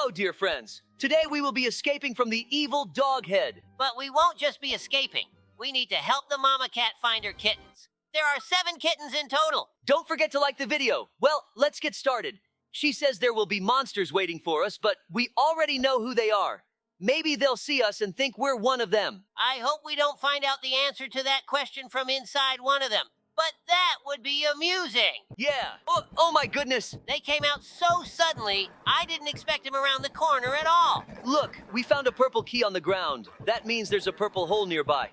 Hello, dear friends. Today we will be escaping from the evil dog head. But we won't just be escaping. We need to help the mama cat find her kittens. There are 7 kittens in total. Don't forget to like the video. Well, let's get started. She says there will be monsters waiting for us, but we already know who they are. Maybe they'll see us and think we're one of them. I hope we don't find out the answer to that question from inside one of them. But that would be amusing. Yeah. Oh my goodness. They came out so suddenly, I didn't expect them around the corner at all. Look, we found a purple key on the ground. That means there's a purple hole nearby.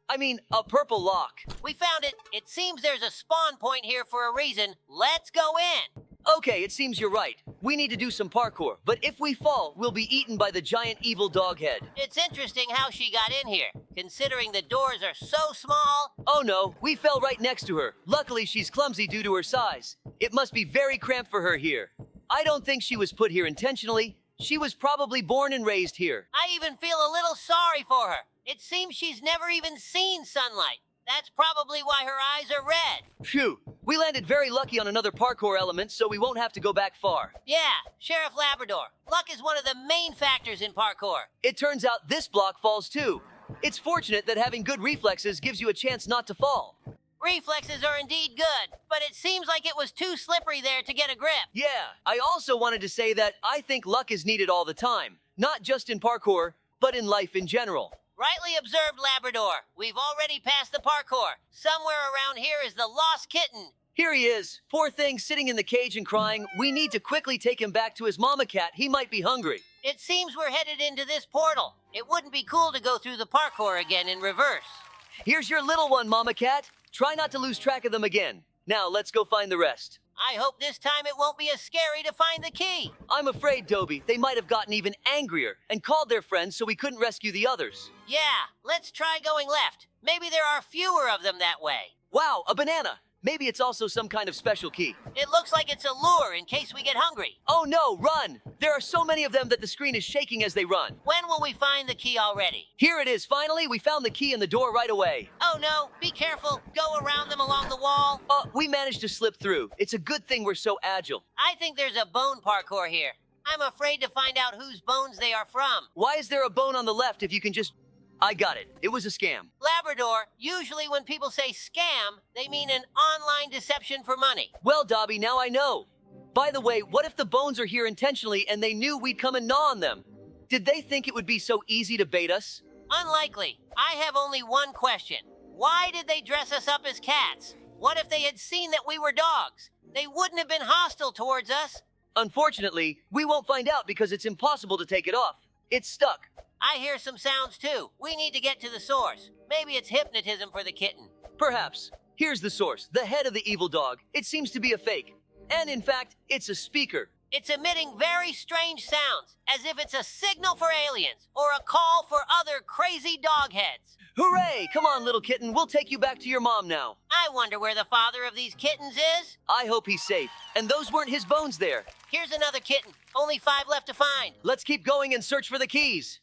I mean, a purple lock. We found it. It seems there's a spawn point here for a reason. Let's go in. Okay, it seems you're right. We need to do some parkour, but if we fall, we'll be eaten by the giant evil dog head. It's interesting how she got in here, considering the doors are so small. Oh no, we fell right next to her. Luckily, she's clumsy due to her size. It must be very cramped for her here. I don't think she was put here intentionally. She was probably born and raised here. I even feel a little sorry for her. It seems she's never even seen sunlight. That's probably why her eyes are red. Phew, we landed very lucky on another parkour element, so we won't have to go back far. Yeah, Sheriff Labrador. Luck is one of the main factors in parkour. It turns out this block falls too. It's fortunate that having good reflexes gives you a chance not to fall. Reflexes are indeed good, but it seems like it was too slippery there to get a grip. Yeah, I also wanted to say that I think luck is needed all the time. Not just in parkour, but in life in general. Rightly observed, Labrador. We've already passed the parkour. Somewhere around here is the lost kitten. Here he is. Poor thing, sitting in the cage and crying. We need to quickly take him back to his mama cat. He might be hungry. It seems we're headed into this portal. It wouldn't be cool to go through the parkour again in reverse. Here's your little one, mama cat. Try not to lose track of them again. Now, let's go find the rest. I hope this time it won't be as scary to find the key. I'm afraid, Dobie, they might have gotten even angrier and called their friends so we couldn't rescue the others. Yeah, let's try going left. Maybe there are fewer of them that way. Wow, a banana. Maybe it's also some kind of special key. It looks like it's a lure in case we get hungry. Oh no, run! There are so many of them that the screen is shaking as they run. When will we find the key already? Here it is, finally. We found the key in the door right away. Oh no, be careful. Go around them along the wall. We managed to slip through. It's a good thing we're so agile. I think there's a bone parkour here. I'm afraid to find out whose bones they are from. Why is there a bone on the left if you can just... I got it. It was a scam. Labrador, usually when people say scam, they mean an online deception for money. Well, Dobby, now I know. By the way, what if the bones are here intentionally and they knew we'd come and gnaw on them? Did they think it would be so easy to bait us? Unlikely. I have only one question. Why did they dress us up as cats? What if they had seen that we were dogs? They wouldn't have been hostile towards us. Unfortunately, we won't find out because it's impossible to take it off. It's stuck. I hear some sounds too. We need to get to the source. Maybe it's hypnotism for the kitten. Perhaps. Here's the source, the head of the evil dog. It seems to be a fake. And in fact, it's a speaker. It's emitting very strange sounds, as if it's a signal for aliens or a call for other crazy dog heads. Hooray! Come on, little kitten. We'll take you back to your mom now. I wonder where the father of these kittens is. I hope he's safe. And those weren't his bones there. Here's another kitten. Only 5 left to find. Let's keep going and search for the keys.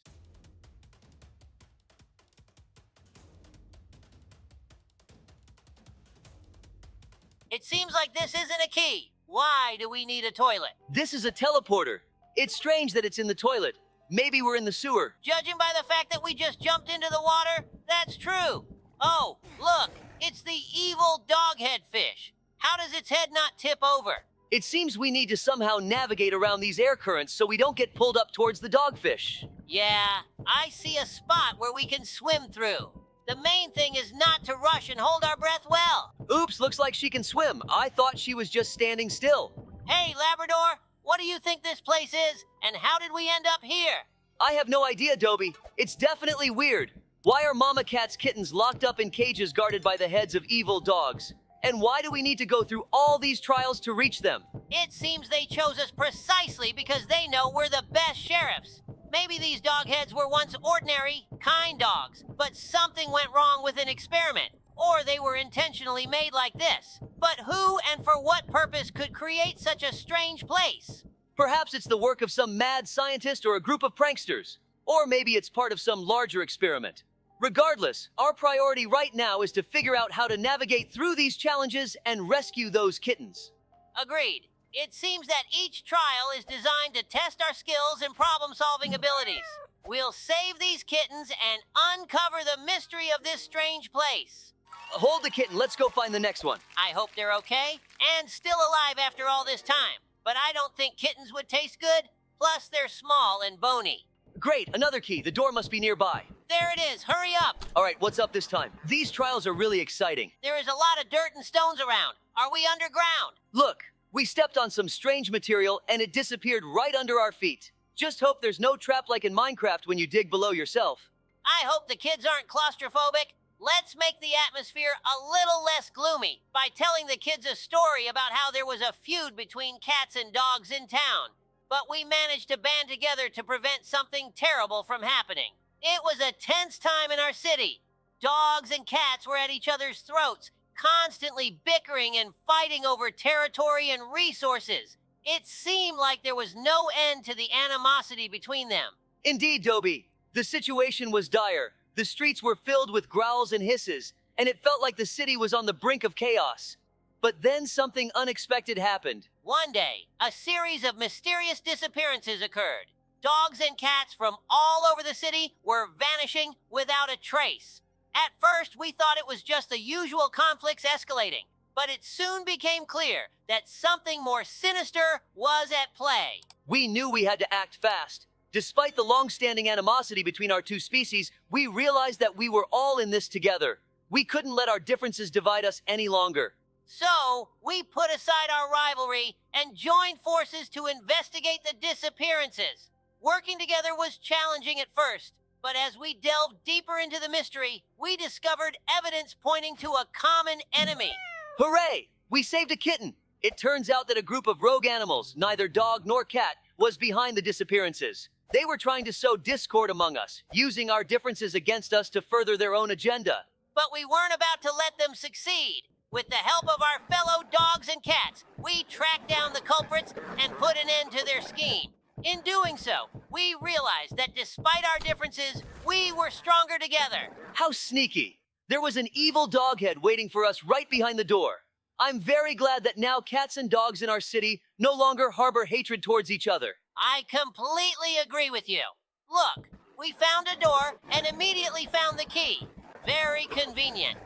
It seems like this isn't a key. Why do we need a toilet? This is a teleporter. It's strange that it's in the toilet. Maybe we're in the sewer. Judging by the fact that we just jumped into the water, that's true. Oh, look, it's the evil doghead fish. How does its head not tip over? It seems we need to somehow navigate around these air currents so we don't get pulled up towards the dogfish. Yeah, I see a spot where we can swim through. The main thing is not to rush and hold our breath well. Oops, looks like she can swim. I thought she was just standing still. Hey, Labrador, what do you think this place is, and how did we end up here? I have no idea, Dobie. It's definitely weird. Why are mama cat's kittens locked up in cages guarded by the heads of evil dogs? And why do we need to go through all these trials to reach them? It seems they chose us precisely because they know we're the best sheriffs. Maybe these dog heads were once ordinary, kind dogs, but something went wrong with an experiment. Or they were intentionally made like this. But who and for what purpose could create such a strange place? Perhaps it's the work of some mad scientist or a group of pranksters. Or maybe it's part of some larger experiment. Regardless, our priority right now is to figure out how to navigate through these challenges and rescue those kittens. Agreed. It seems that each trial is designed to test our skills and problem-solving abilities. We'll save these kittens and uncover the mystery of this strange place. Hold the kitten, let's go find the next one. I hope they're okay and still alive after all this time. But I don't think kittens would taste good. Plus, they're small and bony. Great, another key. The door must be nearby. There it is. Hurry up. All right, what's up this time? These trials are really exciting. There is a lot of dirt and stones around. Are we underground? Look, we stepped on some strange material and it disappeared right under our feet. Just hope there's no trap like in Minecraft when you dig below yourself. I hope the kids aren't claustrophobic. Let's make the atmosphere a little less gloomy by telling the kids a story about how there was a feud between cats and dogs in town. But we managed to band together to prevent something terrible from happening. It was a tense time in our city. Dogs and cats were at each other's throats, constantly bickering and fighting over territory and resources. It seemed like there was no end to the animosity between them. Indeed, Dobie. The situation was dire. The streets were filled with growls and hisses, and it felt like the city was on the brink of chaos. But then something unexpected happened. One day, a series of mysterious disappearances occurred. Dogs and cats from all over the city were vanishing without a trace. At first, we thought it was just the usual conflicts escalating, but it soon became clear that something more sinister was at play. We knew we had to act fast. Despite the long-standing animosity between our two species, we realized that we were all in this together. We couldn't let our differences divide us any longer. So, we put aside our rivalry and joined forces to investigate the disappearances. Working together was challenging at first, but as we delved deeper into the mystery, we discovered evidence pointing to a common enemy. Hooray! We saved a kitten! It turns out that a group of rogue animals, neither dog nor cat, was behind the disappearances. They were trying to sow discord among us, using our differences against us to further their own agenda. But we weren't about to let them succeed. With the help of our fellow dogs and cats, we tracked down the culprits and put an end to their scheme. In doing so, we realized that despite our differences, we were stronger together. How sneaky! There was an evil dog head waiting for us right behind the door. I'm very glad that now cats and dogs in our city no longer harbor hatred towards each other. I completely agree with you. Look, we found a door and immediately found the key. Very convenient.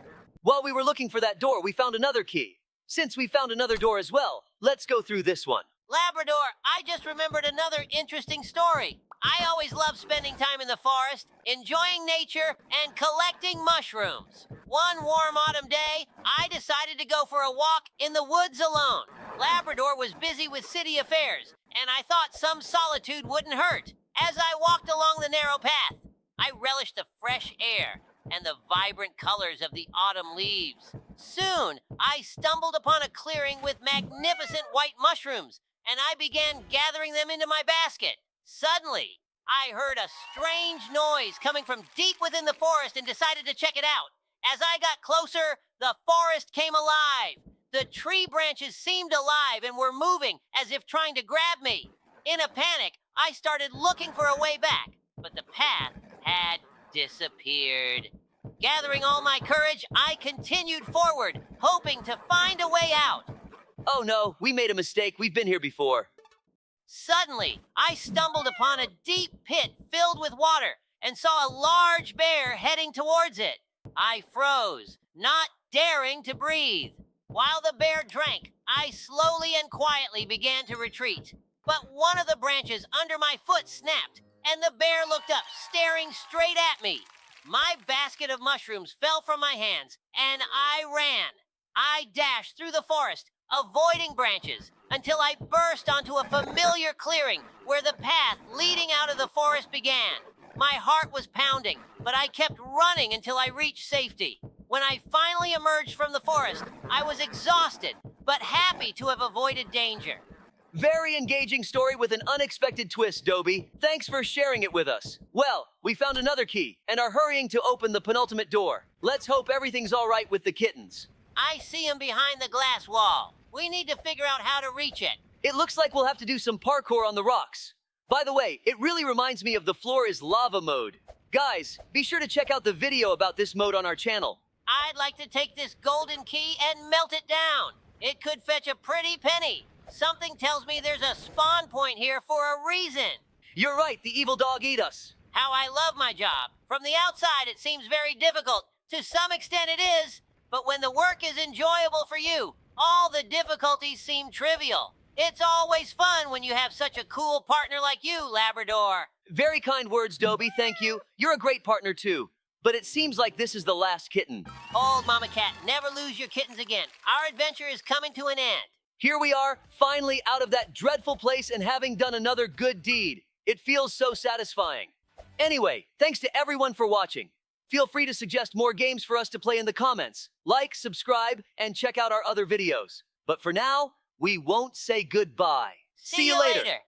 While we were looking for that door, we found another key. Since we found another door as well, let's go through this one. Labrador, I just remembered another interesting story. I always love spending time in the forest, enjoying nature, and collecting mushrooms. One warm autumn day, I decided to go for a walk in the woods alone. Labrador was busy with city affairs, and I thought some solitude wouldn't hurt. As I walked along the narrow path, I relished the fresh air and the vibrant colors of the autumn leaves. Soon, I stumbled upon a clearing with magnificent white mushrooms, and I began gathering them into my basket. Suddenly, I heard a strange noise coming from deep within the forest and decided to check it out. As I got closer, the forest came alive. The tree branches seemed alive and were moving as if trying to grab me. In a panic, I started looking for a way back, but the path had disappeared. Gathering all my courage, I continued forward, hoping to find a way out. Oh no, we made a mistake. We've been here before. Suddenly, I stumbled upon a deep pit filled with water and saw a large bear heading towards it. I froze, not daring to breathe. While the bear drank, I slowly and quietly began to retreat. But one of the branches under my foot snapped, and the bear looked up, staring straight at me. My basket of mushrooms fell from my hands, and I ran. I dashed through the forest, avoiding branches, until I burst onto a familiar clearing where the path leading out of the forest began. My heart was pounding, but I kept running until I reached safety. When I finally emerged from the forest, I was exhausted, but happy to have avoided danger. Very engaging story with an unexpected twist, Dobie. Thanks for sharing it with us. Well, we found another key and are hurrying to open the penultimate door. Let's hope everything's all right with the kittens. I see him behind the glass wall. We need to figure out how to reach it. It looks like we'll have to do some parkour on the rocks. By the way, it really reminds me of the floor is lava mode. Guys, be sure to check out the video about this mode on our channel. I'd like to take this golden key and melt it down. It could fetch a pretty penny. Something tells me there's a spawn point here for a reason. You're right, the evil dog ate us. How I love my job. From the outside, it seems very difficult. To some extent, it is. But when the work is enjoyable for you, all the difficulties seem trivial. It's always fun when you have such a cool partner like you, Labrador. Very kind words, Dobie, thank you. You're a great partner too. But it seems like this is the last kitten. Old Mama Cat, never lose your kittens again. Our adventure is coming to an end. Here we are, finally out of that dreadful place and having done another good deed. It feels so satisfying. Anyway, thanks to everyone for watching. Feel free to suggest more games for us to play in the comments. Like, subscribe, and check out our other videos. But for now, we won't say goodbye. See you later.